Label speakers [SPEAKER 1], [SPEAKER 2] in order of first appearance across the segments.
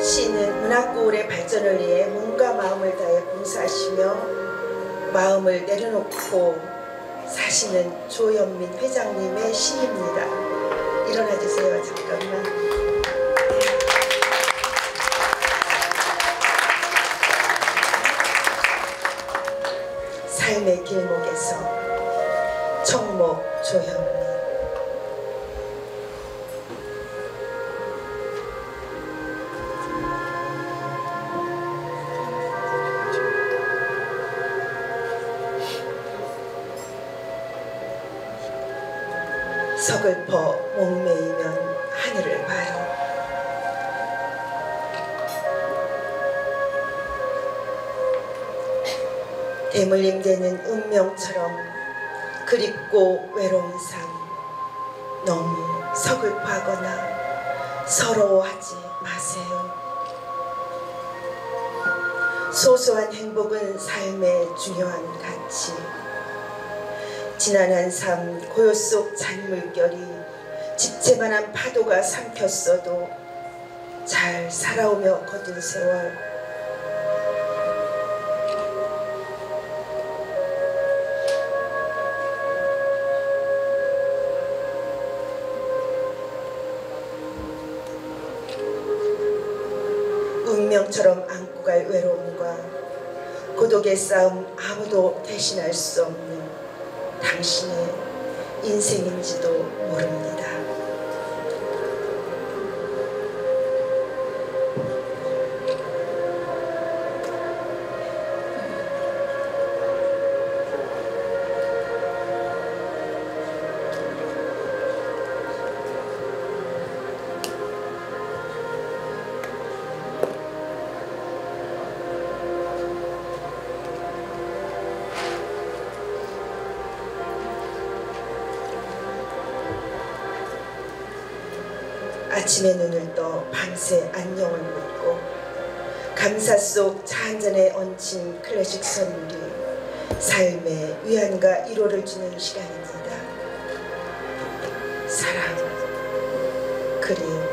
[SPEAKER 1] 시인은 문학고울의 발전을 위해 몸과 마음을 다해 봉사하시며 마음을 내려놓고 사시는 조현민 회장님의 시입니다. 일어나 주세요. 잠깐만. 삶의 길목에서 청목 조현민. 서글퍼 목매이면 하늘을 봐요. 대물림되는 운명처럼 그립고 외로운 삶, 너무 서글퍼하거나 서러워하지 마세요. 소소한 행복은 삶의 중요한 가치. 지난한 삶 고요 속 잔물결이 집채만한 파도가 삼켰어도 잘 살아오며 거둔 세월. 운명처럼 안고 갈 외로움과 고독의 싸움 아무도 대신할 수 없는 당신의 인생인지도 모릅니다. 아침에 눈을 떠 밤새 안녕을 묻고 감사 속 차 한잔에 얹힌 클래식 선율이 삶의 위안과 위로를 주는 시간입니다. 사랑, 그리움,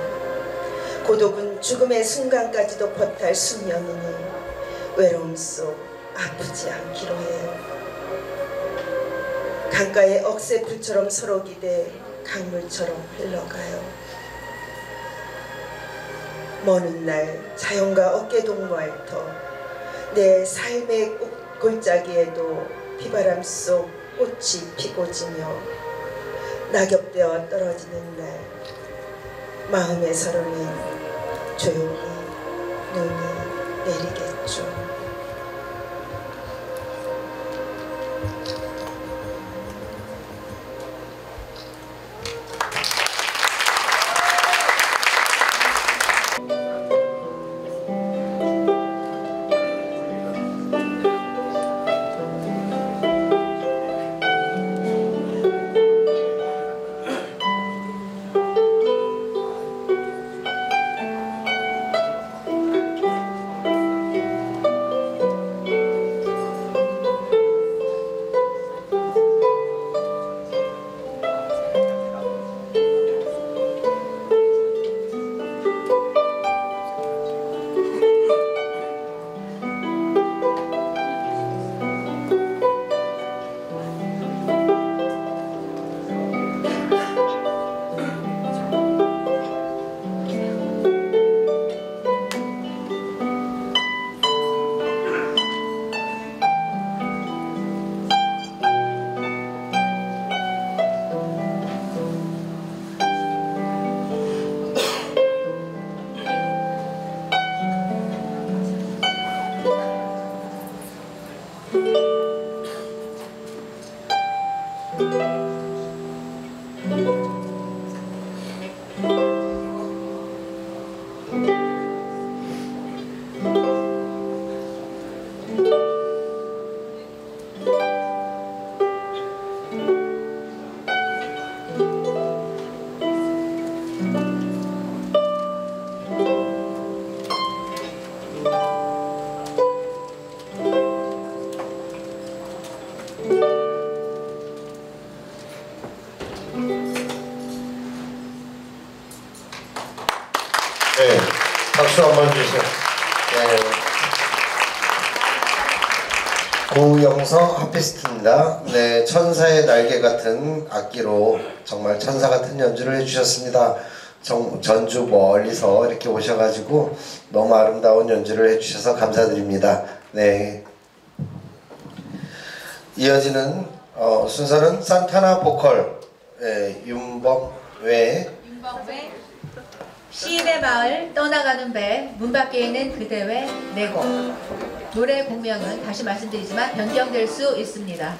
[SPEAKER 1] 고독은 죽음의 순간까지도 버탈 숙명이니 외로움 속 아프지 않기로 해요. 강가의 억새풀처럼 서로 기대 강물처럼 흘러가요. 먼 훗날 자연과 어깨 동무할터 내 삶의 골짜기에도 비바람 속 꽃이 피고 지며 낙엽되어 떨어지는 날 마음의 서로는 조용히 눈이 내리겠죠.
[SPEAKER 2] 네. 박수 한번 주세요. 네. 고영석 하피스트입니다. 네, 천사의 날개 같은 악기로 정말 천사 같은 연주를 해주셨습니다. 전주 멀리서 이렇게 오셔가지고 너무 아름다운 연주를 해주셔서 감사드립니다. 네. 이어지는 순서는 산타나 보컬 윤범외
[SPEAKER 3] 시인의 마을 떠나가는 배 문밖에 있는 그대의 내곡. 노래 공명은 다시 말씀드리지만 변경될 수 있습니다.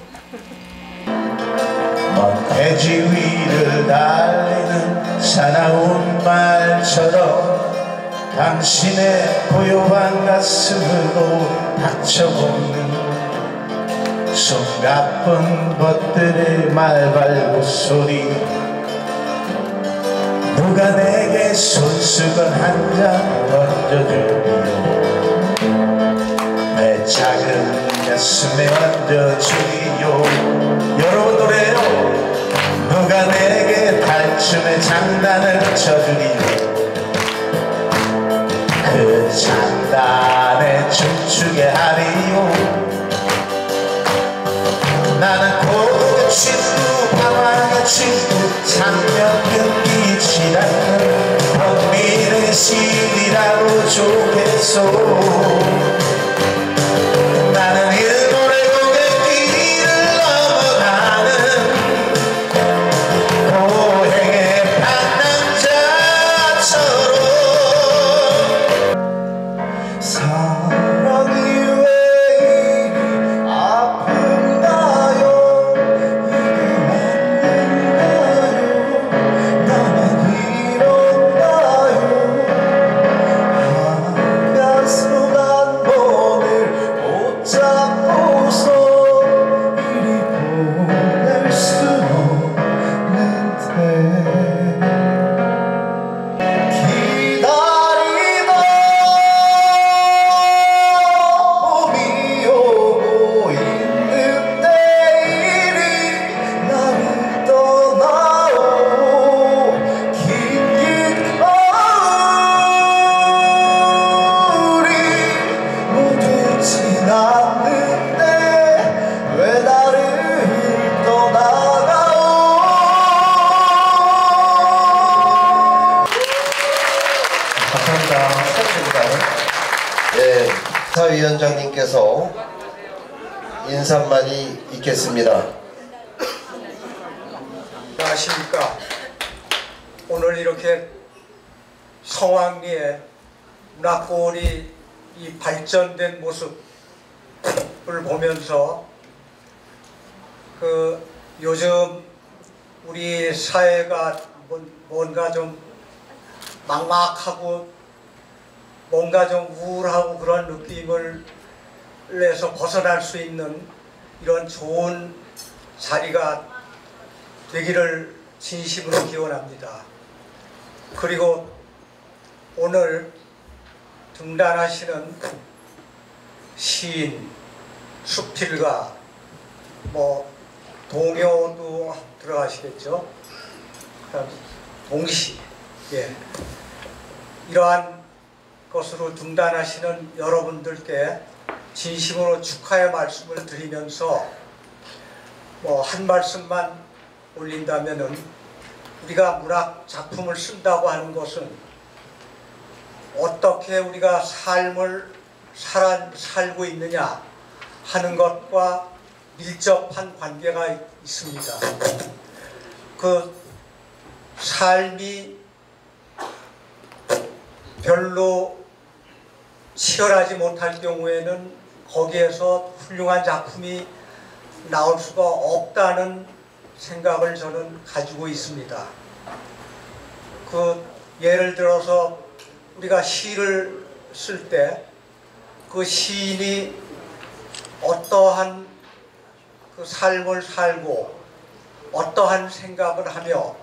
[SPEAKER 4] 대지 위를 달리는 사나운 말처럼 당신의 고요한 가슴으로 닥쳐보는 손가쁜 것들의 말발굽 소리. 누가 내게 손수건 한 장 던져주리요. 내 작은 가슴에 얹어주리요. 여러분 노래요. 누가 내게 달춤의 장단을 쳐주리요. 그 장단에 춤추게 하리요. 나는 고개 친구 방황의 친구 장면 끊기지 않는 범민의 신이라고 좋겠소. 나는 일본의 고갯길을 넘어가는 고행의 방랑자처럼 사랑이 왜 이리 아픈가요? 이게 맞는가요? 나만 이런가요? 한가슴 한 번을 붙잡고서 이리 보낼 수 없는데 기다리던 봄이 오고 있는 내일이 나를 떠나오. 긴긴 겨울이 모두 지났는데 왜 나를 떠나가오. 감사합니다.
[SPEAKER 2] 축하드립니다. 네, 사위원장님께서 인사말이 있겠습니다.
[SPEAKER 5] 안녕하십니까. 오늘 이렇게 성황리에 문학고을이 이 발전된 모습을 보면서 그 요즘 우리 사회가 뭔가 좀 막막하고 뭔가 좀 우울하고 그런 느낌을 내서 벗어날 수 있는 이런 좋은 자리가 되기를 진심으로 기원합니다. 그리고 오늘 등단하시는 시인, 수필가, 뭐 동요도 들어가시겠죠. 그다음 동시, 이러한 것으로 등단하시는 여러분들께 진심으로 축하의 말씀을 드리면서 뭐 한 말씀만 올린다면은 우리가 문학 작품을 쓴다고 하는 것은 어떻게 우리가 삶을 살고 있느냐 하는 것과 밀접한 관계가 있습니다. 그 삶이 별로 치열하지 못할 경우에는 거기에서 훌륭한 작품이 나올 수가 없다는 생각을 저는 가지고 있습니다. 그 예를 들어서 우리가 시를 쓸 때 그 시인이 어떠한 그 삶을 살고 어떠한 생각을 하며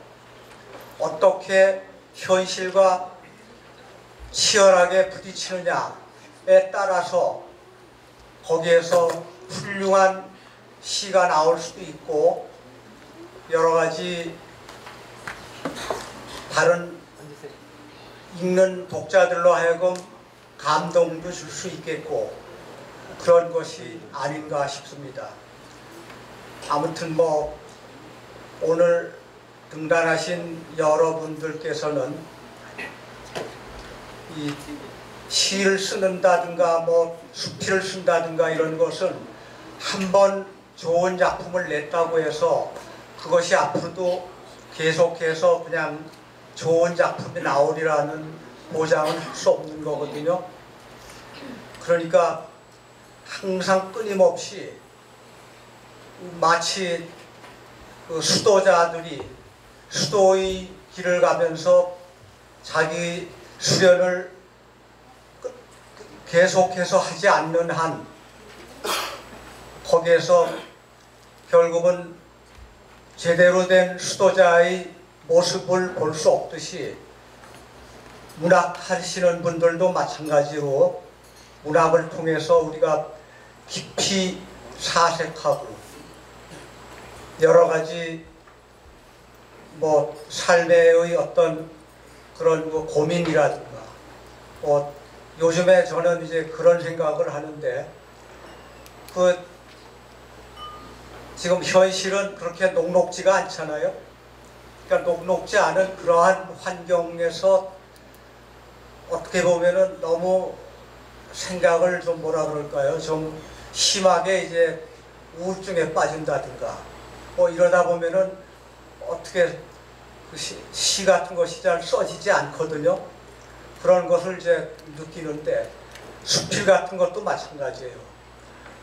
[SPEAKER 5] 어떻게 현실과 치열하게 부딪히느냐에 따라서 거기에서 훌륭한 시가 나올 수도 있고 여러 가지 다른 읽는 독자들로 하여금 감동도 줄 수 있겠고 그런 것이 아닌가 싶습니다. 아무튼 뭐 오늘 등단하신 여러분들께서는 이 시를 쓰는다든가 뭐 수필을 쓴다든가 이런 것은 한번 좋은 작품을 냈다고 해서 그것이 앞으로도 계속해서 그냥 좋은 작품이 나오리라는 보장은 할 수 없는 거거든요. 그러니까 항상 끊임없이 마치 그 수도자들이 수도의 길을 가면서 자기 수련을 계속해서 하지 않는 한 거기에서 결국은 제대로 된 수도자의 모습을 볼 수 없듯이 문학하시는 분들도 마찬가지로 문학을 통해서 우리가 깊이 사색하고 여러 가지 뭐 삶의 어떤 그런 뭐 고민이라든가 뭐 요즘에 저는 이제 그런 생각을 하는데 그 지금 현실은 그렇게 녹록지가 않잖아요. 그러니까 녹록지 않은 그러한 환경에서 어떻게 보면은 너무 생각을 좀 뭐라 그럴까요? 좀 심하게 이제 우울증에 빠진다든가 뭐 이러다 보면은 어떻게 그 시 같은 것이 잘 써지지 않거든요. 그런 것을 이제 느끼는데 수필 같은 것도 마찬가지예요.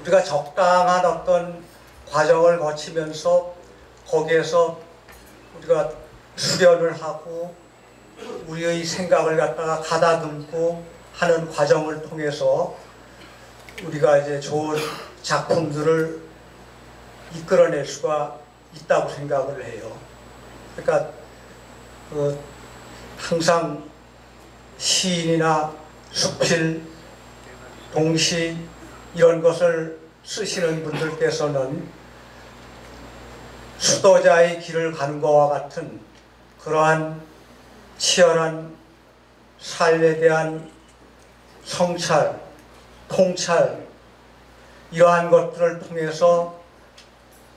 [SPEAKER 5] 우리가 적당한 어떤 과정을 거치면서 거기에서 우리가 수련을 하고 우리의 생각을 갖다가 가다듬고 하는 과정을 통해서 우리가 이제 좋은 작품들을 이끌어낼 수가 있다고 생각을 해요. 그러니까 항상 시인이나 수필, 동시 이런 것을 쓰시는 분들께서는 수도자의 길을 가는 것과 같은 그러한 치열한 삶에 대한 성찰, 통찰 이러한 것들을 통해서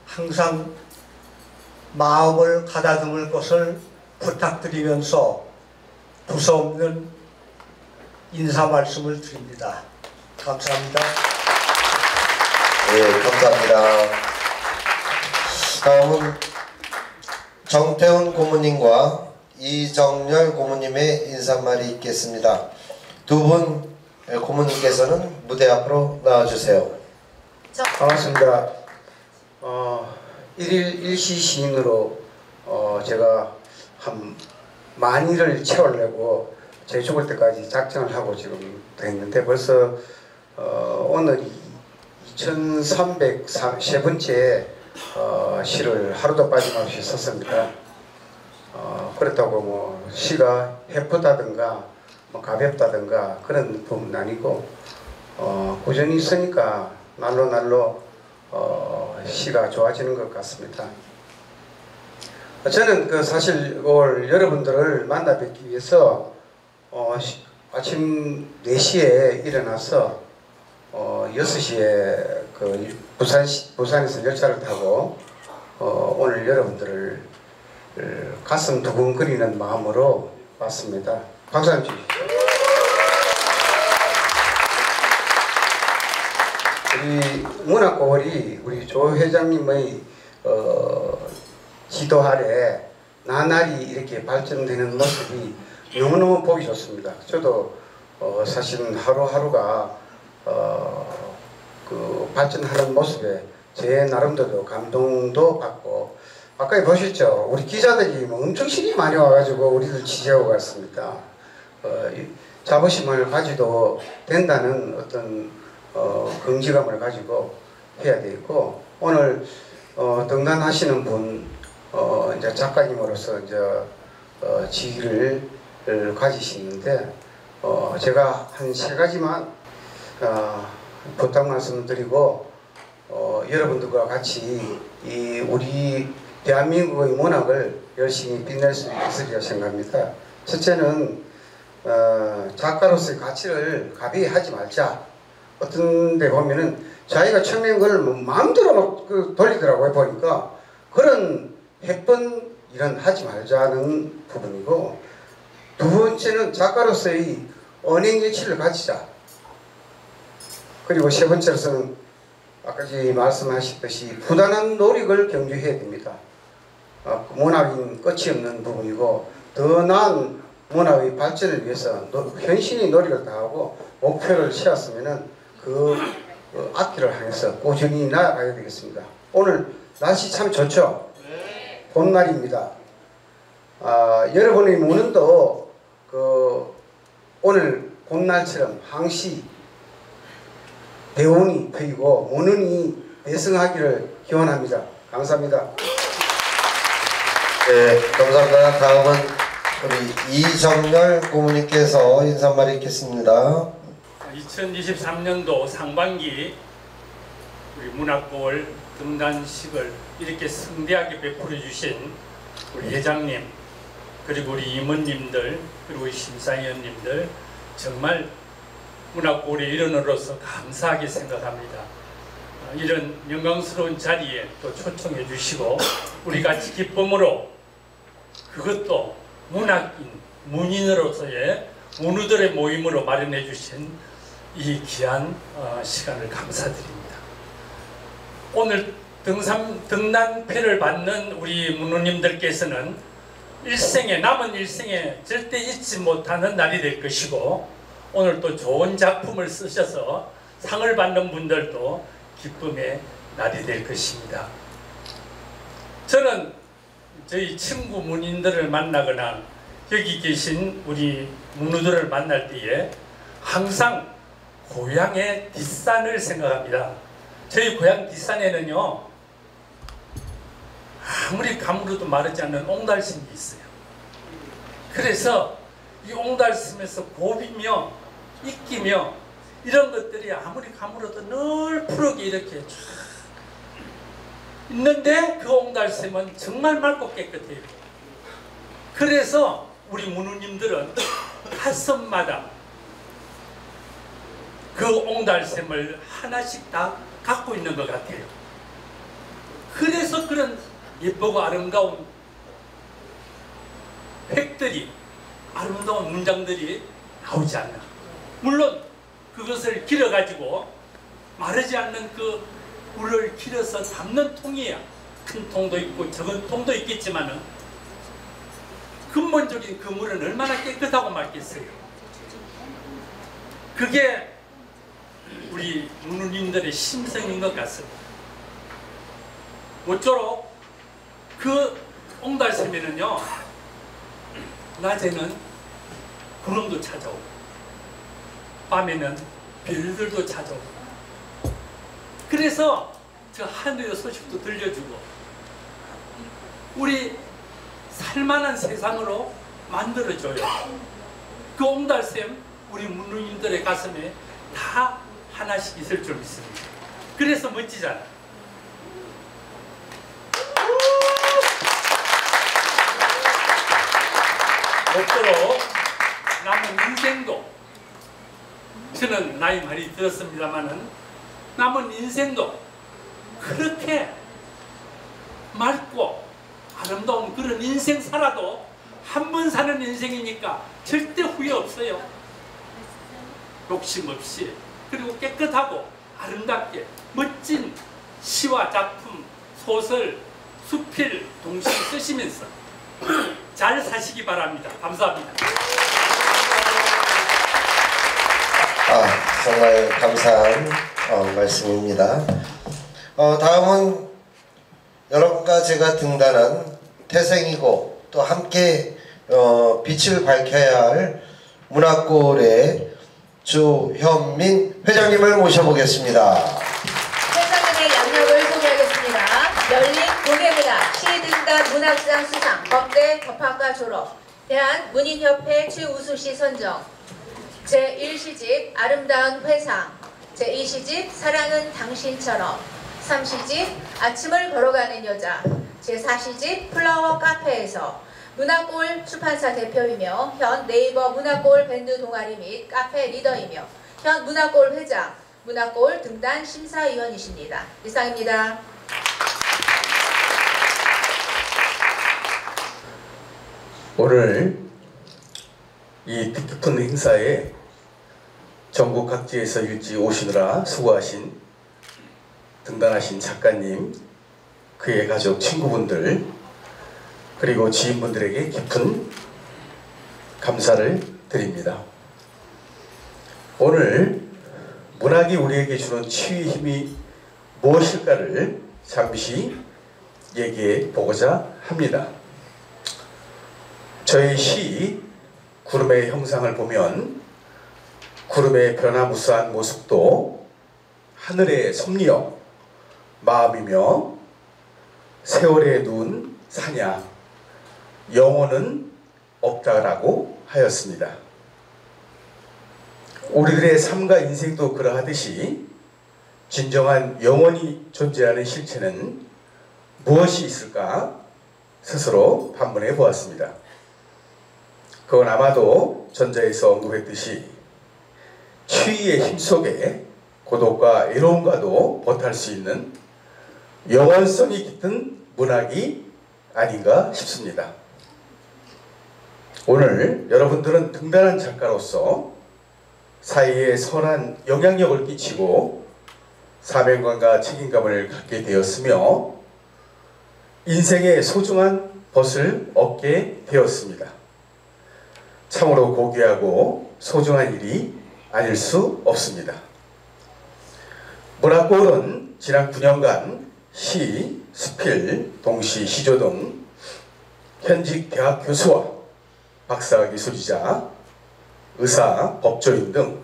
[SPEAKER 5] 항상 마음을 가다듬을 것을 부탁드리면서 두서없는 인사 말씀을 드립니다. 감사합니다.
[SPEAKER 2] 네, 감사합니다. 다음은 정태훈 고모님과 이정열 고모님의 인사말이 있겠습니다. 두 분 고모님께서는 무대 앞으로 나와주세요.
[SPEAKER 6] 반갑습니다. 1일 1시 시인으로 제가 한 만일을 채우려고 제 죽을 때까지 작정을 하고 지금 됐는데 벌써 오늘이 2303번째 시를 하루도 빠짐없이 썼습니다. 그렇다고 뭐 시가 해프다든가 뭐 가볍다든가 그런 부분은 아니고 꾸준히 쓰니까 날로 시가 좋아지는 것 같습니다. 저는 사실 올 여러분들을 만나 뵙기 위해서 아침 4시에 일어나서 6시에 부산에서 열차를 타고 오늘 여러분들을 가슴 두근거리는 마음으로 왔습니다. 박수 한번 주십시오. 우리 문학고월이 우리 조 회장님의 지도 아래 나날이 이렇게 발전되는 모습이 너무너무 보기 좋습니다. 저도 사실은 하루하루가 그 발전하는 모습에 제 나름대로 감동도 받고 아까 보셨죠? 우리 기자들이 뭐 엄청 신이 많이 와가지고 우리를 지지하고 갔습니다. 자부심을 가지도 된다는 어떤 긍지감을 가지고 해야 되고 오늘 등단하시는 분 이제 작가님으로서 이제 지위를 가지시는데 제가 한 3가지만 부탁 말씀드리고 여러분들과 같이 이 우리 대한민국의 문학을 열심히 빛낼 수 있으리라 생각합니다. 첫째는 작가로서의 가치를 가비하지 말자. 어떤 데 보면은 자기가 청낸 걸 마음대로 막 돌리더라고요. 보니까 그런 해픈 일은 하지 말자는 부분이고, 두 번째는 작가로서의 언행일치를 가지자. 그리고 세 번째로서는 아까 말씀하셨듯이 부단한 노력을 경주해야 됩니다. 문학인 끝이 없는 부분이고, 더 나은 문학의 발전을 위해서 현신의 노력을 다하고 목표를 세웠으면은 그 앞길을 향해서 꾸준히 나아가야 되겠습니다. 오늘 날씨 참 좋죠? 봄날입니다. 여러분의 무는도 오늘 봄날처럼 항시 대운이 트이고 무는이 대성하기를 기원합니다. 감사합니다.
[SPEAKER 2] 네, 감사합니다. 다음은 우리 이정열 고모님께서 인사말 읽겠습니다.
[SPEAKER 7] 2023년도 상반기 우리 문학골 등단식을 이렇게 성대하게 베풀어 주신 우리 회장님, 그리고 우리 임원님들, 그리고 심사위원님들, 정말 문학골의 일원으로서 감사하게 생각합니다. 이런 영광스러운 자리에 또 초청해 주시고 우리 같이 기쁨으로, 그것도 문학인, 문인으로서의 문우들의 모임으로 마련해 주신 이 귀한 시간을 감사드립니다. 오늘 등단패를 받는 우리 문우님들께서는 남은 일생에 절대 잊지 못하는 날이 될 것이고, 오늘 또 좋은 작품을 쓰셔서 상을 받는 분들도 기쁨의 날이 될 것입니다. 저는 저희 친구 문인들을 만나거나 여기 계신 우리 문우들을 만날 때에 항상 고향의 뒷산을 생각합니다. 저희 고향 뒷산에는요, 아무리 가물어도 마르지 않는 옹달샘이 있어요. 그래서 이 옹달샘에서 곱이며 이끼며 이런 것들이 아무리 가물어도 늘 푸르게 이렇게 쫙 있는데, 그 옹달샘은 정말 맑고 깨끗해요. 그래서 우리 문우님들은 가슴마다 그 옹달샘을 하나씩 다 갖고 있는 것 같아요. 그래서 그런 예쁘고 아름다운 획들이, 아름다운 문장들이 나오지 않나. 물론 그것을 길어가지고 마르지 않는 그 물을 길어서 담는 통이야. 큰 통도 있고 적은 통도 있겠지만은 근본적인 그 물은 얼마나 깨끗하고 맑겠어요. 그게 우리 문우님들의 심성인 것 같습니다. 모쪼록 그 옹달샘에는요, 낮에는 구름도 찾아오고 밤에는 별들도 찾아오고, 그래서 저 하늘의 소식도 들려주고 우리 살만한 세상으로 만들어줘요. 그 옹달샘 우리 문우님들의 가슴에 다 하나씩 있을 줄 믿습니다. 그래서 멋지잖아. 모쪼록 남은 인생도, 저는 나이 많이 들었습니다마는 남은 인생도 그렇게 맑고 아름다운 그런 인생 살아도 한 번 사는 인생이니까 절대 후회 없어요. 욕심 없이, 그리고 깨끗하고 아름답게 멋진 시와 작품, 소설, 수필 동시에 쓰시면서 잘 사시기 바랍니다. 감사합니다.
[SPEAKER 2] 정말 감사한 말씀입니다. 다음은 여러분과 제가 등단한 태생이고 또 함께 빛을 밝혀야 할 문학골의 주현민 회장님을 모셔보겠습니다.
[SPEAKER 3] 회장님의 양력을 소개하겠습니다. 열린 고대문학 시등단 문학상 수상, 법대 법학과 졸업, 대한문인협회 최우수시 선정, 제1시집 아름다운 회상, 제2시집 사랑은 당신처럼, 3시집 아침을 걸어가는 여자, 제4시집 플라워 카페에서, 문학골 출판사 대표이며 현 네이버 문학골 밴드 동아리 및 카페 리더이며 현 문학골 회장, 문학골 등단 심사위원이십니다. 이상입니다.
[SPEAKER 8] 오늘 이 뜻깊은 행사에 전국 각지에서 일찍 오시느라 수고하신 등단하신 작가님, 그의 가족, 친구분들, 그리고 지인분들에게 깊은 감사를 드립니다. 오늘 문학이 우리에게 주는 치유의 힘이 무엇일까를 잠시 얘기해 보고자 합니다. 저희 시 구름의 형상을 보면 구름의 변화무수한 모습도 하늘의 섭리여 마음이며 세월에 누운 사냐 영혼은 없다라고 하였습니다. 우리들의 삶과 인생도 그러하듯이 진정한 영혼이 존재하는 실체는 무엇이 있을까 스스로 반문해 보았습니다. 그건 아마도 전자에서 언급했듯이 추위의 힘 속에 고독과 외로움과도 버탈 수 있는 영원성이 깃든 문학이 아닌가 싶습니다. 오늘 여러분들은 등단한 작가로서 사회에 선한 영향력을 끼치고 사명감과 책임감을 갖게 되었으며 인생의 소중한 벗을 얻게 되었습니다. 참으로 고귀하고 소중한 일이 아닐 수 없습니다. 문학골은 지난 9년간 시, 수필, 동시, 시조 등 현직 대학 교수와 박사학위 소지자, 의사, 법조인 등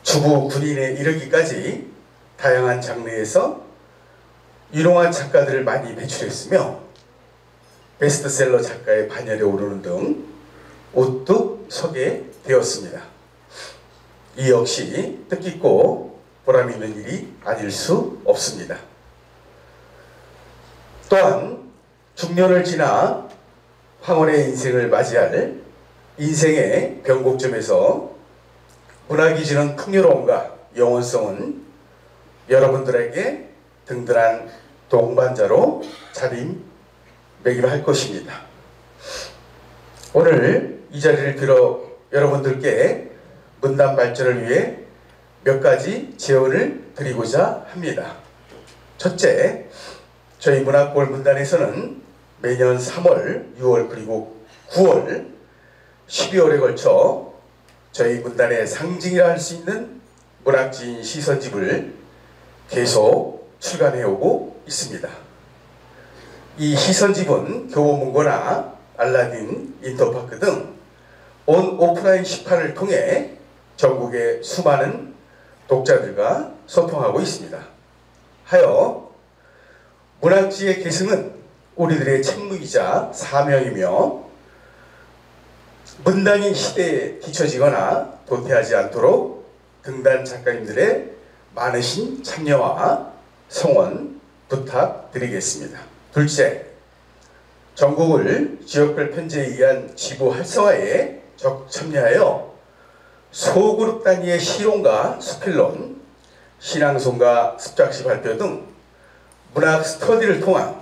[SPEAKER 8] 주부 군인에 이르기까지 다양한 장르에서 유능한 작가들을 많이 배출했으며 베스트셀러 작가의 반열에 오르는 등 우뚝 서게 되었습니다. 이 역시 뜻깊고 보람 있는 일이 아닐 수 없습니다. 또한 중년을 지나 황혼의 인생을 맞이할 인생의 변곡점에서 문학이 주는 풍요로움과 영원성은 여러분들에게 든든한 동반자로 자리매김할 것입니다. 오늘 이 자리를 빌어 여러분들께 문단 발전을 위해 몇 가지 제언을 드리고자 합니다. 첫째, 저희 문학골 문단에서는 매년 3월, 6월 그리고 9월, 12월에 걸쳐 저희 문단의 상징이라 할 수 있는 문학지인 시선집을 계속 출간해 오고 있습니다. 이 시선집은 교보문고나 알라딘, 인터파크 등 온 오프라인 시판을 통해 전국의 수많은 독자들과 소통하고 있습니다. 하여 문학지의 계승은 우리들의 책무이자 사명이며 문단이 시대에 뒤처지거나 도태하지 않도록 등단 작가님들의 많으신 참여와 성원 부탁드리겠습니다. 둘째, 전국을 지역별 편제에 의한 지부 활성화에 적극 참여하여 소그룹 단위의 시론과 수필론, 신앙송과 습작시 발표 등 문학 스터디를 통한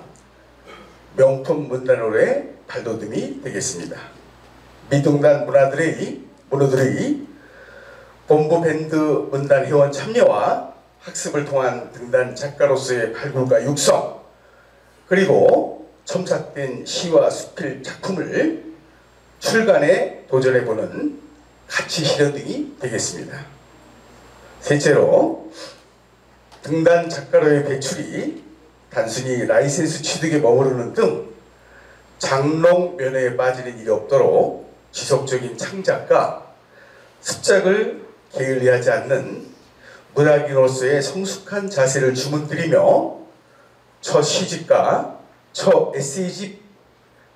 [SPEAKER 8] 명품 문단으로의 발돋움이 되겠습니다. 미등단 문호들의 본부 밴드 문단 회원 참여와 학습을 통한 등단 작가로서의 발굴과 육성, 그리고 첨삭된 시와 수필 작품을 출간에 도전해보는 가치 실현 등이 되겠습니다. 셋째로, 등단 작가로의 배출이 단순히 라이센스 취득에 머무르는 등 장롱 면회에 빠지는 일이 없도록 지속적인 창작과 습작을 게을리하지 않는 문학인으로서의 성숙한 자세를 주문드리며 첫 시집과 첫 에세이집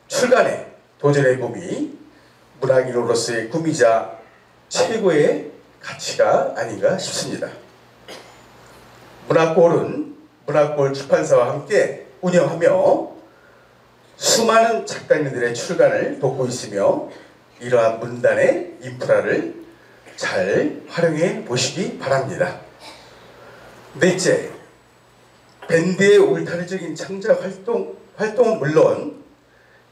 [SPEAKER 8] 출간에 도전해봄이 문학인으로서의 꿈이자 최고의 가치가 아닌가 싶습니다. 문학골은 문학골 출판사와 함께 운영하며 수많은 작가님들의 출간을 돕고 있으며 이러한 문단의 인프라를 잘 활용해 보시기 바랍니다. 넷째, 밴드의 울타리적인 창작 활동은 물론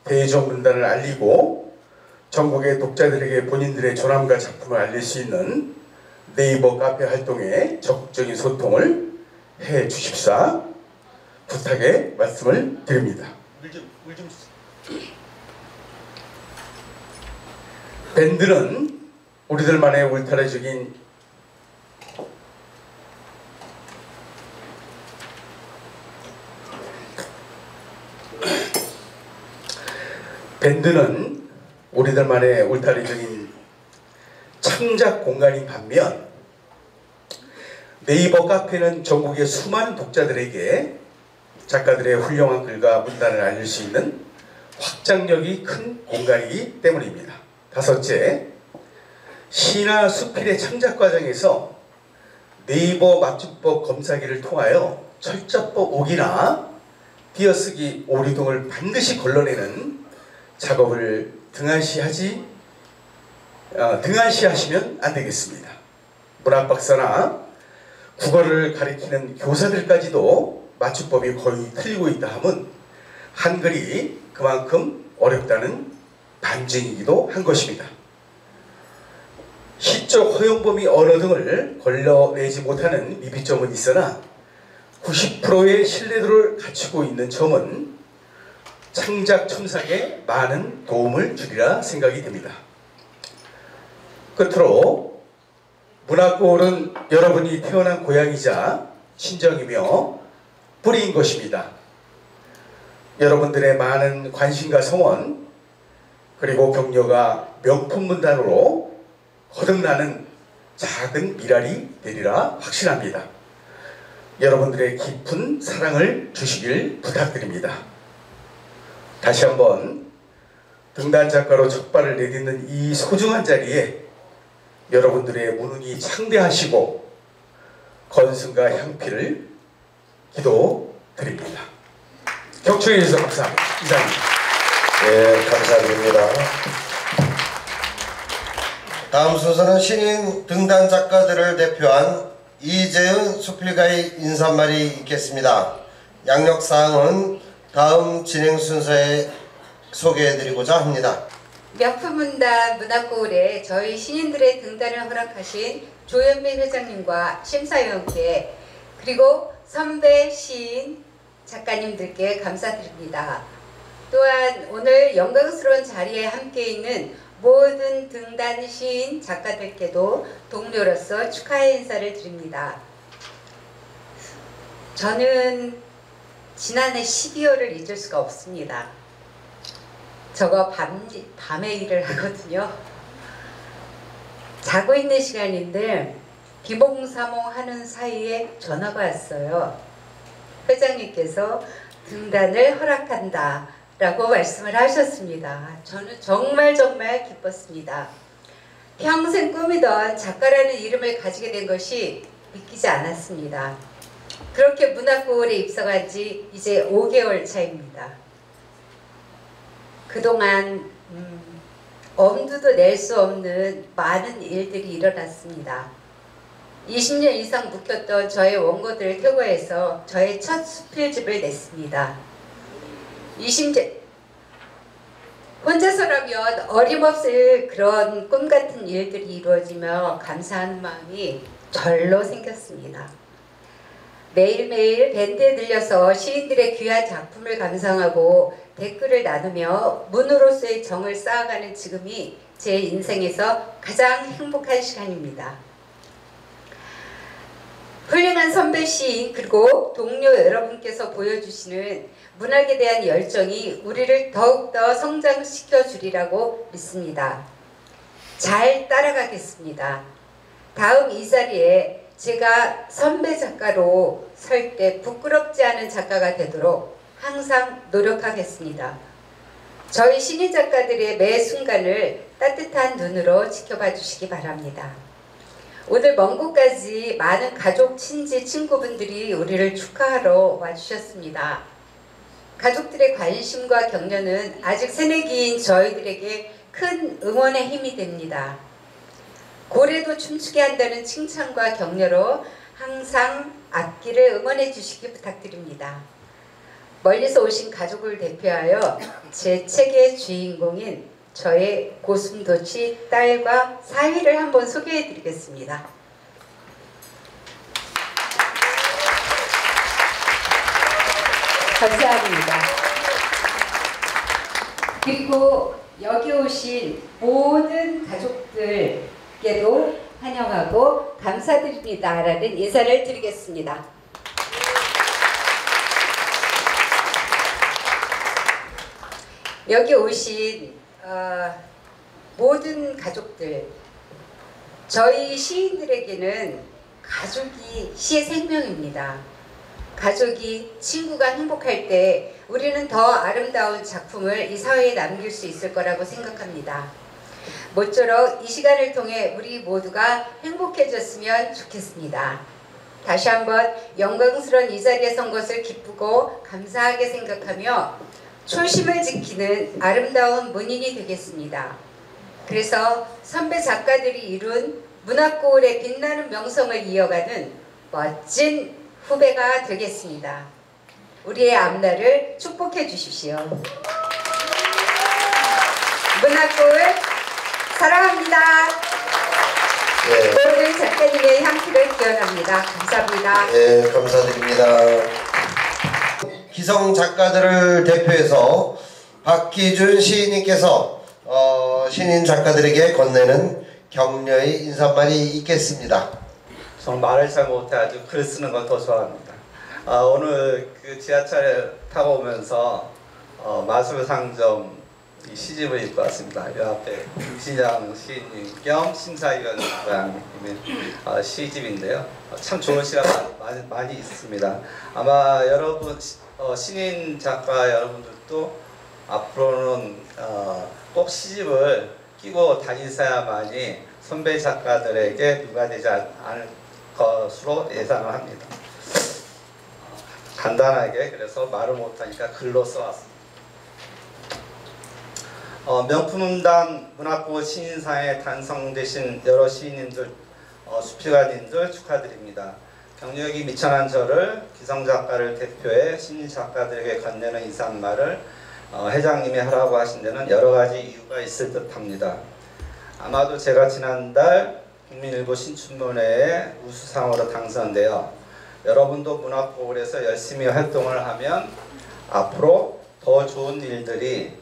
[SPEAKER 8] 대중문단을 알리고 전국의 독자들에게 본인들의 조남과 작품을 알릴 수 있는 네이버 카페 활동에 적극적인 소통을 해 주십사 부탁의 말씀을 드립니다. 밴드는 우리들만의 울타리적인 창작 공간인 반면 네이버 카페는 전국의 수많은 독자들에게 작가들의 훌륭한 글과 문단을 알릴 수 있는 확장력이 큰 공간이기 때문입니다. 다섯째, 시나 수필의 창작 과정에서 네이버 맞춤법 검사기를 통하여 철자법 오기나 띄어쓰기 오류 등을 반드시 걸러내는 작업을 등한시하시면 안 되겠습니다. 문학박사나 국어를 가리키는 교사들까지도 맞춤법이 거의 틀리고 있다 함은 한글이 그만큼 어렵다는 반증이기도 한 것입니다. 시적 허용범위 언어 등을 걸러내지 못하는 미비점은 있으나 90%의 신뢰도를 갖추고 있는 점은 창작 첨삭에 많은 도움을 주리라 생각이 됩니다. 끝으로 문학골은 여러분이 태어난 고향이자 친정이며 뿌리인 것입니다. 여러분들의 많은 관심과 성원 그리고 격려가 명품 문단으로 거듭나는 작은 미랄이 되리라 확신합니다. 여러분들의 깊은 사랑을 주시길 부탁드립니다. 다시 한번 등단 작가로 첫 발을 내딛는 이 소중한 자리에 여러분들의 무능이 창대하시고 건승과 향필을 기도드립니다. 격추해 주셔서 감사합니다. 이상입니다.
[SPEAKER 2] 네, 감사드립니다. 다음 순서는 신인 등단 작가들을 대표한 이재은 수필가의 인사말이 있겠습니다. 양력사항은 다음 진행 순서에 소개해드리고자 합니다.
[SPEAKER 9] 명품문단 문학고울에 저희 신인들의 등단을 허락하신 조현배 회장님과 심사위원께 그리고 선배 시인 작가님들께 감사드립니다. 또한 오늘 영광스러운 자리에 함께 있는 모든 등단 시인 작가들께도 동료로서 축하의 인사를 드립니다. 저는 지난해 12월을 잊을 수가 없습니다. 저거 밤에 일을 하거든요. 자고 있는 시간인데 비몽사몽 하는 사이에 전화가 왔어요. 회장님께서 등단을 허락한다 라고 말씀을 하셨습니다. 저는 정말 기뻤습니다. 평생 꿈이던 작가라는 이름을 가지게 된 것이 믿기지 않았습니다. 그렇게 문학고울에 입성한 지 이제 5개월 차입니다. 그동안 엄두도 낼 수 없는 많은 일들이 일어났습니다. 20년 이상 묵혔던 저의 원고들을 퇴고해서 저의 첫 수필집을 냈습니다. 혼자서라면 어림없을 그런 꿈같은 일들이 이루어지며 감사하는 마음이 절로 생겼습니다. 매일매일 밴드에 들려서 시인들의 귀한 작품을 감상하고 댓글을 나누며 문으로서의 정을 쌓아가는 지금이 제 인생에서 가장 행복한 시간입니다. 훌륭한 선배 시인 그리고 동료 여러분께서 보여주시는 문학에 대한 열정이 우리를 더욱더 성장시켜 주리라고 믿습니다. 잘 따라가겠습니다. 다음 이 자리에 제가 선배 작가로 설 때 부끄럽지 않은 작가가 되도록 항상 노력하겠습니다. 저희 신인 작가들의 매 순간을 따뜻한 눈으로 지켜봐 주시기 바랍니다. 오늘 먼 곳까지 많은 가족, 친지, 친구분들이 우리를 축하하러 와주셨습니다. 가족들의 관심과 격려는 아직 새내기인 저희들에게 큰 응원의 힘이 됩니다. 고래도 춤추게 한다는 칭찬과 격려로 항상 앞길을 응원해 주시기 부탁드립니다. 멀리서 오신 가족을 대표하여 제 책의 주인공인 저의 고슴도치 딸과 사위를 한번 소개해 드리겠습니다. 감사합니다. 그리고 여기 오신 모든 가족들께도 환영하고 감사드립니다라는 인사를 드리겠습니다. 여기 오신 모든 가족들, 저희 시인들에게는 가족이 시의 생명입니다. 가족이, 친구가 행복할 때 우리는 더 아름다운 작품을 이 사회에 남길 수 있을 거라고 생각합니다. 모쪼록 이 시간을 통해 우리 모두가 행복해졌으면 좋겠습니다. 다시 한번 영광스러운 이 자리에 선 것을 기쁘고 감사하게 생각하며 초심을 지키는 아름다운 문인이 되겠습니다. 그래서 선배 작가들이 이룬 문학고을의 빛나는 명성을 이어가는 멋진 후배가 되겠습니다. 우리의 앞날을 축복해 주십시오. 문학고을 사랑합니다. 모든 작가님의 향기를 기원합니다. 감사합니다.
[SPEAKER 2] 네, 감사드립니다. 기성 작가들을 대표해서 박기준 시인님께서 신인 작가들에게 건네는 격려의 인사말이 있겠습니다.
[SPEAKER 10] 저는 말을 잘 못해 아주 글 쓰는 걸 더 좋아합니다. 오늘 그 지하철에 타고 오면서 마술상점 이 시집을 읽고 왔습니다. 이 앞에 김신양 시인님 겸 심사위원 고양님의 시집인데요. 참 좋은 시가 많이 있습니다. 아마 여러분 신인 작가 여러분들도 앞으로는 꼭 시집을 끼고 다니셔야만이 선배 작가들에게 누가 되지 않을 것으로 예상을 합니다. 간단하게 그래서 말을 못하니까 글로 써왔습니다. 명품음단 문학고을 시인상에 당선되신 여러 시인님들, 수필가님들 축하드립니다. 경력이 미천한 저를 기성작가를 대표해 신인 작가들에게 건네는 인사말을 회장님이 하라고 하신 데는 여러 가지 이유가 있을 듯합니다. 아마도 제가 지난달 국민일보 신춘문회에 우수상으로 당선되어 여러분도 문학고을에서 열심히 활동을 하면 앞으로 더 좋은 일들이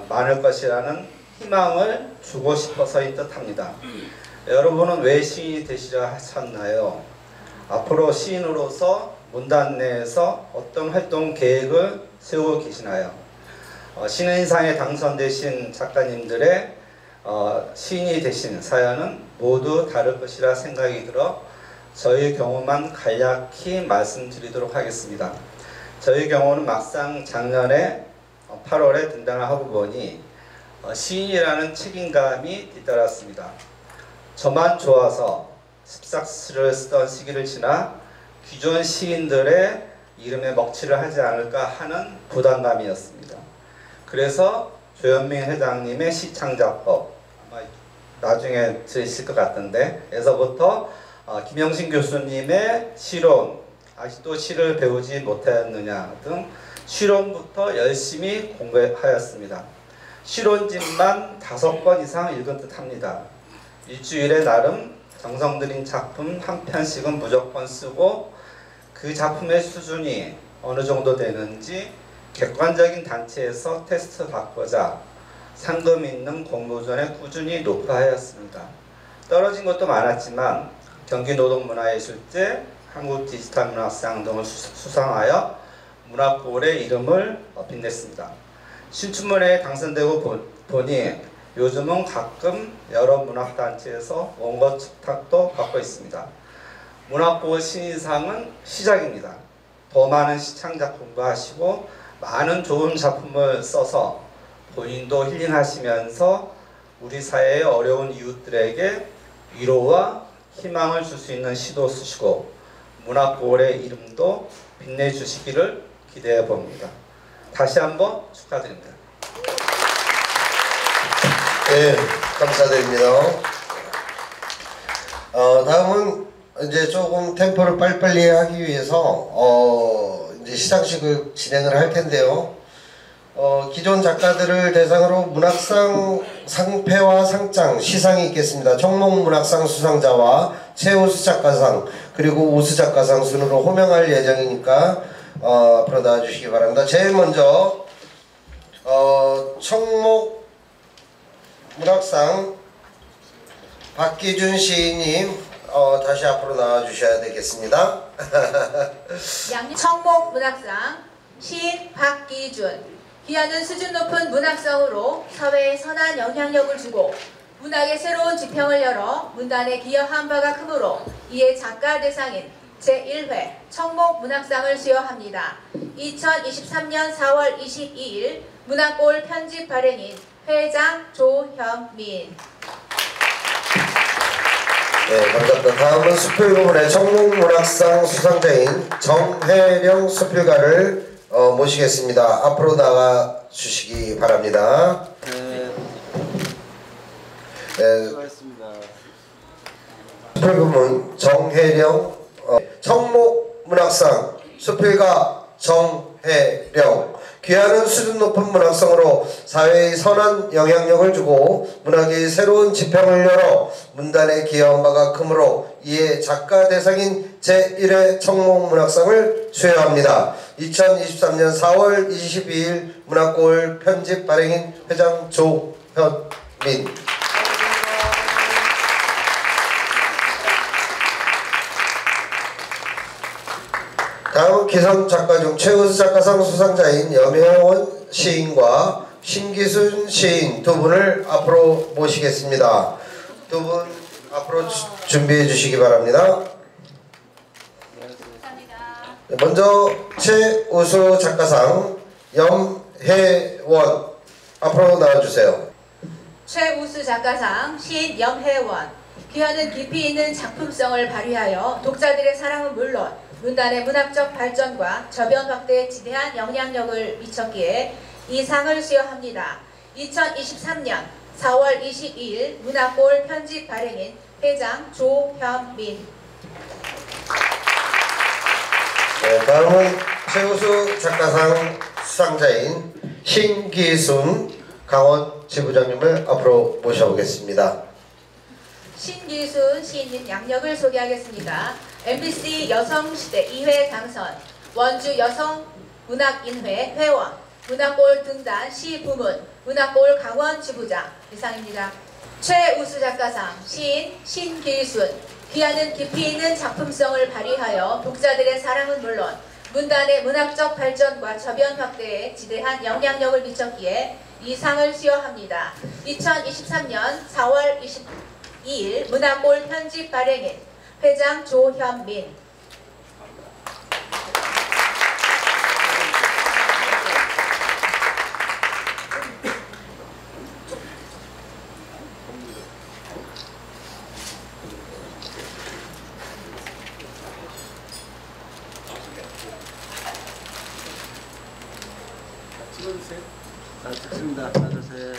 [SPEAKER 10] 많을 것이라는 희망을 주고 싶어서인 듯합니다. 여러분은 왜 시인이 되시려 하셨나요? 앞으로 시인으로서 문단 내에서 어떤 활동 계획을 세우고 계시나요? 신인상에 당선되신 작가님들의 시인이 되신 사연은 모두 다를 것이라 생각이 들어 저희 경우만 간략히 말씀드리도록 하겠습니다. 저희 경우는 막상 작년에 8월에 등단을 하고 보니 시인이라는 책임감이 뒤따랐습니다. 저만 좋아서 습작스를 쓰던 시기를 지나 기존 시인들의 이름에 먹칠을 하지 않을까 하는 부담감이었습니다. 그래서 조현민 회장님의 시창작법, 아마 나중에 들으실 것 같은데 에서부터 김영신 교수님의 시론, 아직도 시를 배우지 못하였느냐 등 시론부터 열심히 공부하였습니다. 시론집만 5권 이상 읽은 듯합니다. 일주일에 나름 정성 들인 작품 한 편씩은 무조건 쓰고 그 작품의 수준이 어느 정도 되는지 객관적인 단체에서 테스트 받고자 상금 있는 공모전에 꾸준히 녹화하였습니다. 떨어진 것도 많았지만 경기노동문화예술제, 한국디지털문학상 등을 수상하여 문학고을의 이름을 빛냈습니다. 신춘문회에 당선되고 보니 요즘은 가끔 여러 문학단체에서 원고 청탁도 받고 있습니다. 문학고을 신인상은 시작입니다. 더 많은 시창작 공부하시고 많은 좋은 작품을 써서 본인도 힐링하시면서 우리 사회의 어려운 이웃들에게 위로와 희망을 줄 수 있는 시도 쓰시고 문학고을의 이름도 빛내주시기를 기대해 봅니다. 다시 한번 축하드립니다.
[SPEAKER 2] 네, 감사드립니다. 다음은 이제 조금 템포를 빨리빨리 하기 위해서 이제 시상식을 진행을 할 텐데요. 기존 작가들을 대상으로 문학상 상패와 상장 시상이 있겠습니다. 청목문학상 수상자와 최우수 작가상 그리고 우수 작가상 순으로 호명할 예정이니까 앞으로 나와주시기 바랍니다. 제일 먼저 청목문학상 박기준 시인님 다시 앞으로 나와주셔야 되겠습니다.
[SPEAKER 3] 청목문학상 시인 박기준. 기하는 수준 높은 문학성으로 사회에 선한 영향력을 주고 문학의 새로운 지평을 열어 문단에 기여한 바가 크므로 이에 작가 대상인 제1회 청목문학상을 수여합니다. 2023년 4월 22일 문학골 편집 발행인 회장 조현민.
[SPEAKER 2] 네, 감사합니다. 다음은 수필고문의 청목문학상 수상자인 정혜령 수필가를 모시겠습니다. 앞으로 나가 주시기 바랍니다.
[SPEAKER 11] 네.
[SPEAKER 2] 수고하셨습니다. 수필고문 정혜령 청목문학상 수필가 정혜령. 귀하는 수준 높은 문학성으로 사회에 선한 영향력을 주고 문학의 새로운 지평을 열어 문단에 기여한 바가 크므로 이에 작가 대상인 제1회 청목문학상을 수여합니다. 2023년 4월 22일 문학골 편집 발행인 회장 조현민. 다음 기성 작가 중 최우수 작가상 수상자인 염혜원 시인과 신기순 시인 두 분을 앞으로 모시겠습니다. 두 분 앞으로 준비해 주시기 바랍니다. 먼저 최우수 작가상 염혜원 앞으로 나와주세요.
[SPEAKER 3] 최우수 작가상 시인 염혜원. 귀하는 깊이 있는 작품성을 발휘하여 독자들의 사랑은 물론 문단의 문학적 발전과 저변 확대에 지대한 영향력을 미쳤기에 이 상을 수여합니다. 2023년 4월 22일 문학골 편집 발행인 회장 조현민.
[SPEAKER 2] 네, 다음은 최우수 작가상 수상자인 신기순 강원 지부장님을 앞으로 모셔보겠습니다.
[SPEAKER 3] 신기순 시인님 양력을 소개하겠습니다. MBC 여성시대 2회 당선, 원주 여성문학인회 회원, 문학골 등단 시부문, 문학골 강원 지부장 이상입니다. 최우수 작가상 시인 신기순. 귀하는 깊이 있는 작품성을 발휘하여 독자들의 사랑은 물론 문단의 문학적 발전과 저변 확대에 지대한 영향력을 미쳤기에 이 상을 수여합니다. 2023년 4월 22일 문학골 편집 발행인 회장 조현민.
[SPEAKER 11] 찍어주세요. 자, 찍습니다. 하나, 둘, 셋.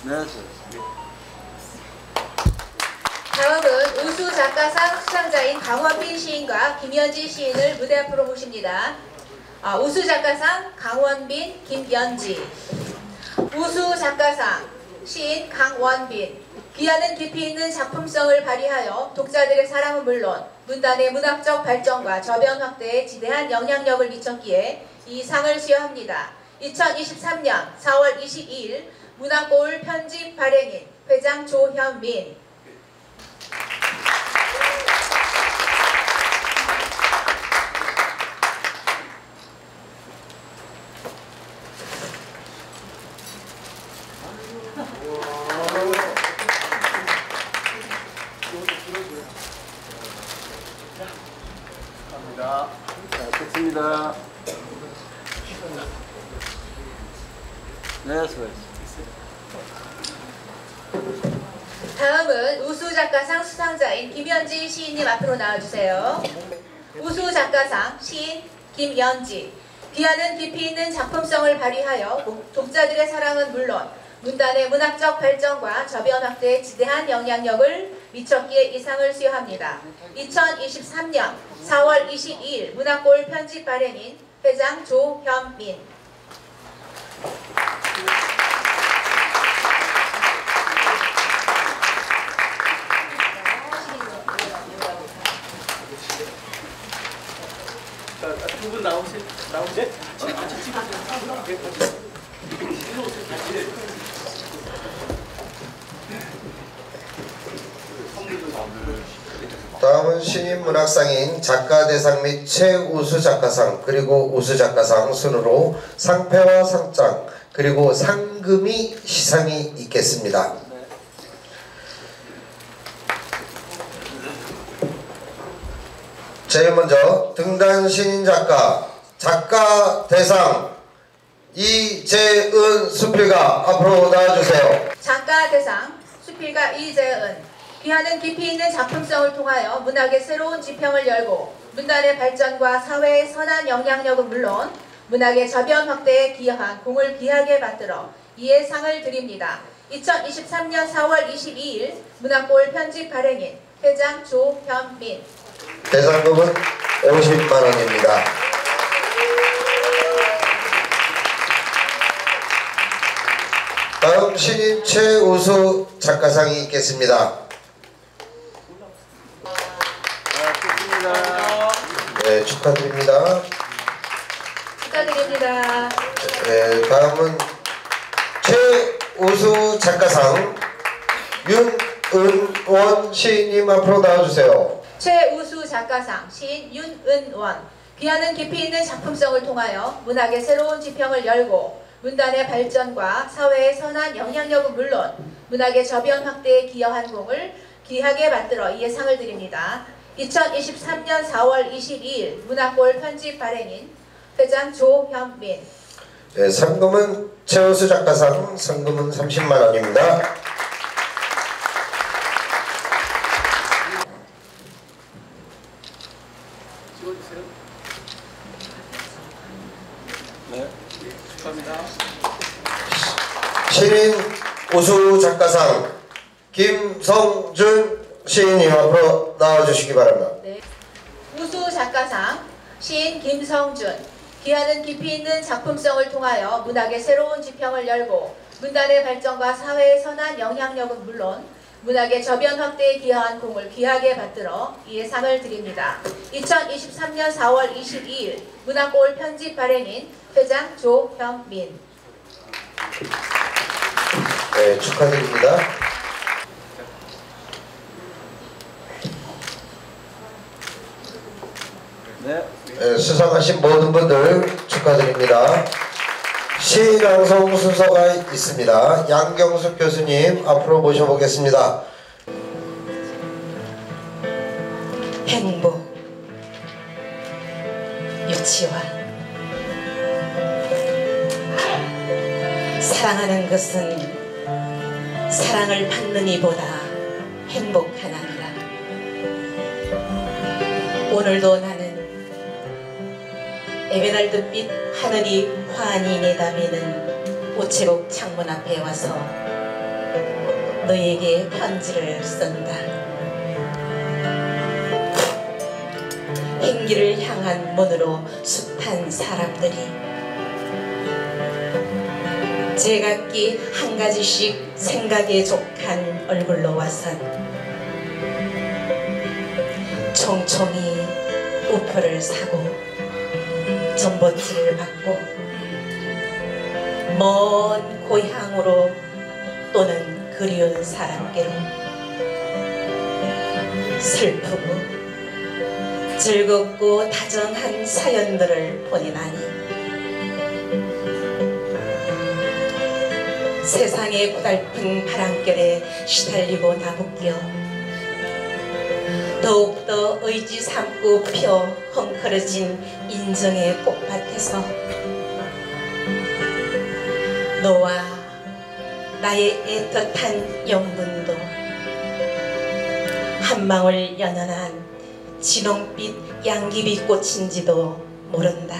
[SPEAKER 11] 네,
[SPEAKER 3] 다음은 우수 작가상 수상자인 강원빈 시인과 김연지 시인을 무대 앞으로 모십니다. 우수 작가상 강원빈, 김연지. 우수 작가상 시인 강원빈. 귀하는 깊이 있는 작품성을 발휘하여 독자들의 사랑은 물론 문단의 문학적 발전과 저변 확대에 지대한 영향력을 미쳤기에 이 상을 수여합니다. 2023년 4월 22일 문학골 편집 발행인 회장 조현민.
[SPEAKER 11] 감사합니다. 자, 됐습니다. 네, 수고하셨습니다.
[SPEAKER 3] 다음은 우수 작가상 수상자인 김연지 시인님 앞으로 나와주세요. 우수 작가상 시인 김연지. 귀하는 깊이 있는 작품성을 발휘하여 독자들의 사랑은 물론 문단의 문학적 발전과 저변 확대에 지대한 영향력을 미쳤기에 이 상을 수여합니다. 2023년 4월 22일 문학골 편집 발행인 회장 조현민.
[SPEAKER 11] 두 분 나오세요.
[SPEAKER 2] 다음은 신인문학상인 작가대상 및 최우수 작가상 그리고 우수작가상 순으로 상패와 상장 그리고 상금이 시상이 있겠습니다. 제일 먼저 등단 신인 작가 대상 이재은 수필가 앞으로 나와주세요.
[SPEAKER 3] 작가 대상 수필가 이재은. 귀하는 깊이 있는 작품성을 통하여 문학의 새로운 지평을 열고 문단의 발전과 사회의 선한 영향력은 물론 문학의 저변 확대에 기여한 공을 귀하게 받들어 이에 상을 드립니다. 2023년 4월 22일 문학골 편집 발행인 회장 조현민.
[SPEAKER 2] 대상금은 50만 원입니다. 다음 신인 최우수 작가상이 있겠습니다. 네, 축하드립니다.
[SPEAKER 3] 축하드립니다.
[SPEAKER 2] 네, 다음은 최우수 작가상 윤은원 시인님 앞으로 나와주세요.
[SPEAKER 3] 최우수 작가상 시인 윤은원. 귀하는 깊이 있는 작품성을 통하여 문학의 새로운 지평을 열고 문단의 발전과 사회의 선한 영향력은 물론 문학의 저변 확대에 기여한 공을 귀하게 받들어 이에 상을 드립니다. 2023년 4월 22일 문학골 편집 발행인 회장 조현민.
[SPEAKER 2] 네, 상금은 최우수 작가상 상금은 30만 원입니다.
[SPEAKER 11] 네, 축하합니다.
[SPEAKER 2] 신인 우수 작가상 김성준 시인님 앞으로 나와주시기 바랍니다.
[SPEAKER 3] 네. 우수 작가상 시인 김성준. 귀하는 깊이 있는 작품성을 통하여 문학의 새로운 지평을 열고 문단의 발전과 사회의 선한 영향력은 물론 문학의 저변 확대에 기여한 공을 귀하게 받들어 이에 상을 드립니다. 2023년 4월 22일 문학골 편집 발행인 회장 조현민.
[SPEAKER 2] 네, 축하드립니다.
[SPEAKER 11] 네.
[SPEAKER 2] 네, 수상하신 모든 분들 축하드립니다. 시랑송 순서가 있습니다. 양경숙 교수님 앞으로 모셔보겠습니다.
[SPEAKER 1] 행복, 유치원. 사랑하는 것은 사랑을 받는 이보다 행복한 아니라. 오늘도 나는 에메랄드빛 하늘이 환히 내다비는 우체국 창문 앞에 와서 너에게 편지를 쓴다. 행기를 향한 문으로 숱한 사람들이 제각기 한 가지씩 생각에 족한 얼굴로 와선 총총히 우표를 사고 전봇지를 받고 먼 고향으로 또는 그리운 사람께로 슬프고 즐겁고 다정한 사연들을 보내나니 세상의 고달픈 바람결에 시달리고 나부껴 더욱더 의지 삼고 펴 헝클어진 인정의 꽃밭에서 너와 나의 애틋한 영분도 한 방울 연연한 진홍빛 양귀비 꽃인지도 모른다.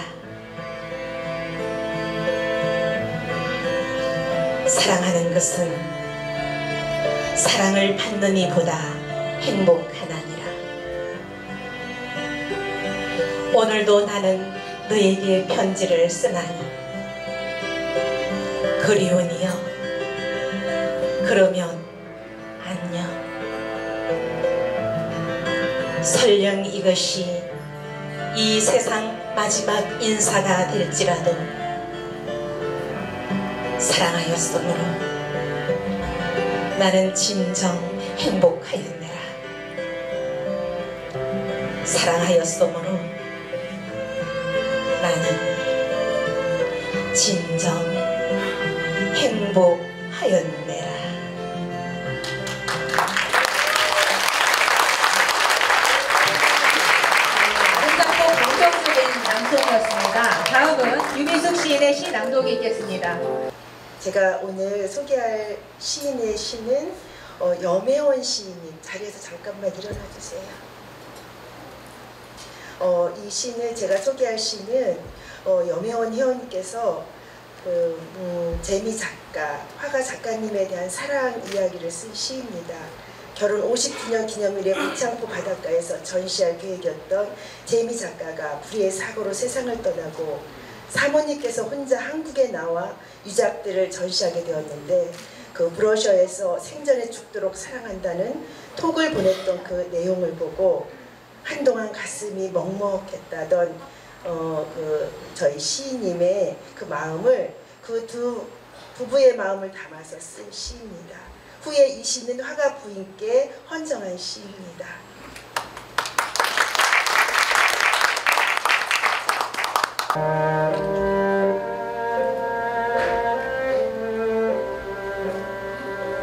[SPEAKER 1] 사랑하는 것은 사랑을 받는 이보다 행복하나니라. 오늘도 나는 너에게 편지를 쓰나니 그리우니여 그러면 안녕. 설령 이것이 이 세상 마지막 인사가 될지라도 사랑하였으므로 나는 진정 행복하였느라. 사랑하였으므로 나는 진정 행복하였느라.
[SPEAKER 3] 아름답고 감동적인 낭송이었습니다. 다음은 유민숙 시인의 시 낭독이 있겠습니다.
[SPEAKER 1] 제가 오늘 소개할 시인의 시는 염혜원 시인님, 자리에서 잠깐만 일어나 주세요. 이 시는 제가 소개할 시는 염혜원 회원님께서 재미 작가, 화가 작가님에 대한 사랑 이야기를 쓴 시입니다. 결혼 50주년 기념일에 무창포 바닷가에서 전시할 계획이었던 재미 작가가 불의의 사고로 세상을 떠나고 사모님께서 혼자 한국에 나와 유작들을 전시하게 되었는데, 그 브로셔에서 생전에 죽도록 사랑한다는 톡을 보냈던 그 내용을 보고 한동안 가슴이 먹먹했다던 저희 시인님의 그 마음을, 그 두 부부의 마음을 담아서 쓴 시입니다. 후에 이 시는 화가 부인께 헌정한 시입니다.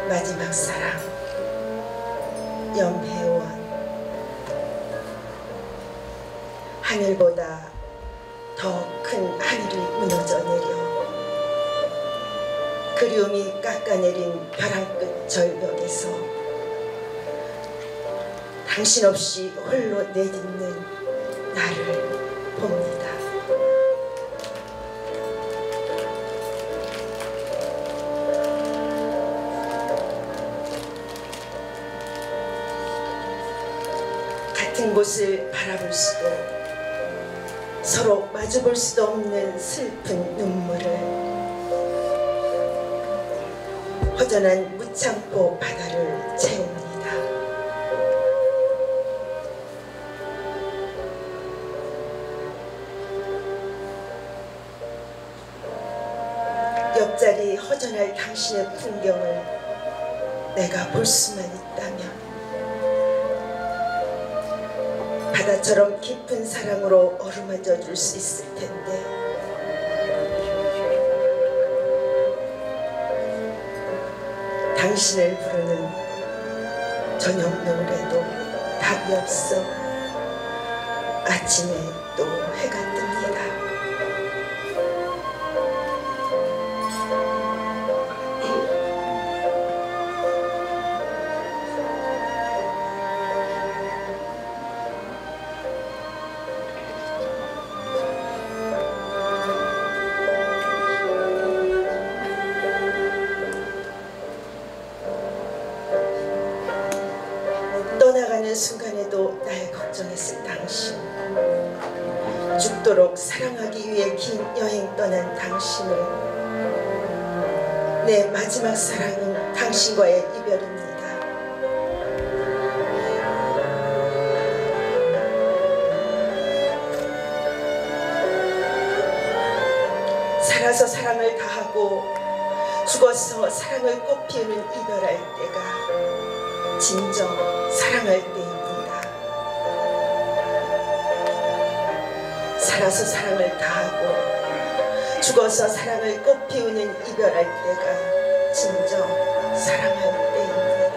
[SPEAKER 1] 마지막 사랑, 염혜원. 하늘보다 더 큰 하늘이 무너져 내려 그리움이 깎아내린 벼랑 끝 절벽에서 당신 없이 홀로 내딛는 나를 봅니다. 같은 곳을 바라볼 수도 서로 마주볼 수도 없는 슬픈 눈물을 허전한 무창포 바다를 채웁니다. 옆자리 허전할 당신의 풍경을 내가 볼 수만 있다면 바다처럼 깊은 사랑으로 어루만져 줄 수 있을 텐데, 당신을 부르는 저녁 노래도 답이 없어 아침에 또 해가 뜹니다. 떠나가는 순간에도 날 걱정했을 당신, 죽도록 사랑하기 위해 긴 여행 떠난 당신을, 내 마지막 사랑은 당신과의 이별입니다. 살아서 사랑을 다하고 죽어서 사랑을 꽃피우는 이별할 때가 진정 사랑할 때입니다. 살아서 사랑을 다하고 죽어서 사랑을 꽃피우는 이별할 때가 진정 사랑할 때입니다.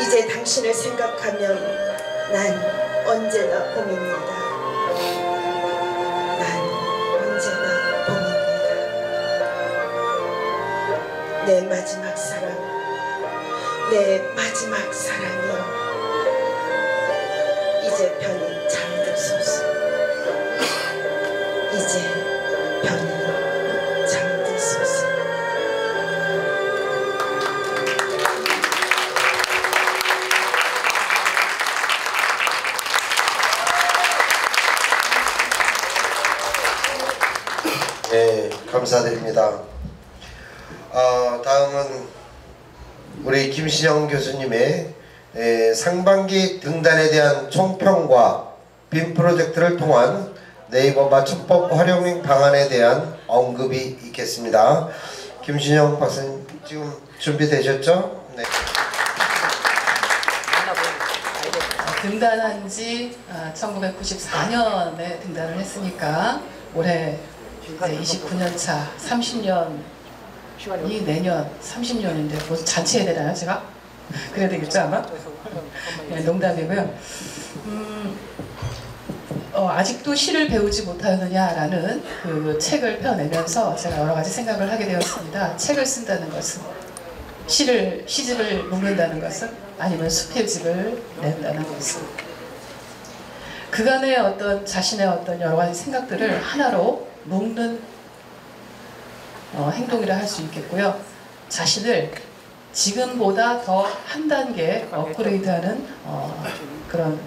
[SPEAKER 1] 이제 당신을 생각하면 난 언제나 봄입니다. 언제나 봄입니다. 내 마지막 사랑, 내 마지막 사랑이여, 이제 편히 잠들소서. 이제 편히
[SPEAKER 2] 감사드립니다. 다음은 우리 김신영 교수님의 상반기 등단에 대한 총평과 빔 프로젝트를 통한 네이버 맞춤법 활용 방안에 대한 언급이 있겠습니다. 김신영 박사님 지금 준비되셨죠? 네.
[SPEAKER 12] 등단한 지 1994년에 등단을 했으니까 올해 이제 29년 차 30년이 내년 30년인데 뭐 잔치해야 되나요 제가? 그래야 되겠죠 아마? 네, 농담이고요. 아직도 시를 배우지 못하느냐라는 그 책을 펴내면서 제가 여러 가지 생각을 하게 되었습니다. 책을 쓴다는 것은 시집을 묶는다는 것은 아니면 수필집을 낸다는 것은 그간의 어떤 자신의 어떤 여러 가지 생각들을 하나로 묶는 행동이라 할 수 있겠고요. 자신을 지금보다 더 한 단계 업그레이드하는 그런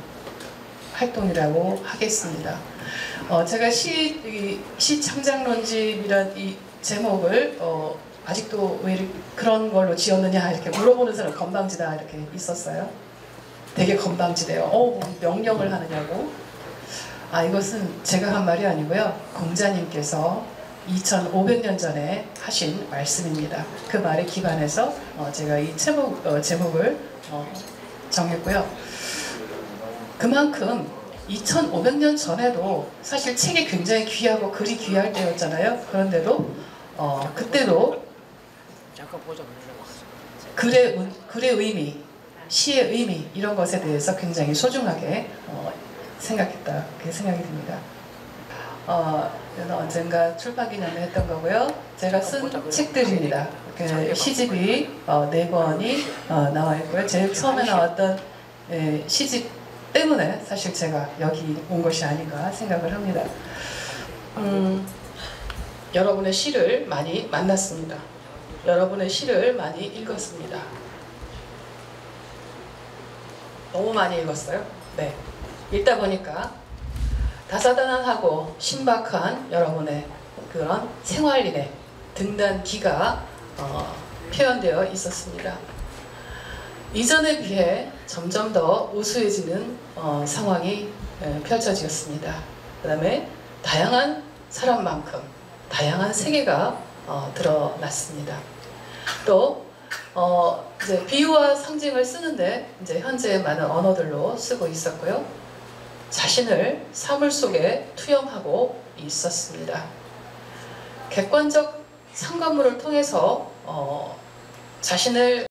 [SPEAKER 12] 활동이라고 하겠습니다. 제가 시 창작론집이란 이 제목을 아직도 왜 이렇게 그런 걸로 지었느냐 이렇게 물어보는 사람 건방지다 이렇게 있었어요. 되게 건방지대요. 명령을 하느냐고. 이것은 제가 한 말이 아니고요. 공자님께서 2500년 전에 하신 말씀입니다. 그 말에 기반해서 제가 이 제목을 정했고요. 그만큼 2500년 전에도 사실 책이 굉장히 귀하고 글이 귀할 때였잖아요. 그런데도 그때도 글의 의미, 시의 의미 이런 것에 대해서 굉장히 소중하게 생각했다. 그렇게 생각이 듭니다. 언젠가 출판기념회 했던 거고요. 제가 쓴 책들입니다. 시집이 4권이 나와 있고요. 제일 처음에 나왔던 시집 때문에 사실 제가 여기 온 것이 아닌가 생각을 합니다. 여러분의 시를 많이 만났습니다. 여러분의 시를 많이 읽었습니다. 너무 많이 읽었어요. 네. 읽다 보니까 다사다난하고 신박한 여러분의 그런 생활인의 등단기가 표현되어 있었습니다. 이전에 비해 점점 더 우수해지는 상황이 펼쳐지었습니다. 그 다음에 다양한 사람만큼 다양한 세계가 드러났습니다. 또 이제 비유와 상징을 쓰는데 이제 현재 많은 언어들로 쓰고 있었고요. 자신을 사물 속에 투영하고 있었습니다. 객관적 상관물을 통해서 자신을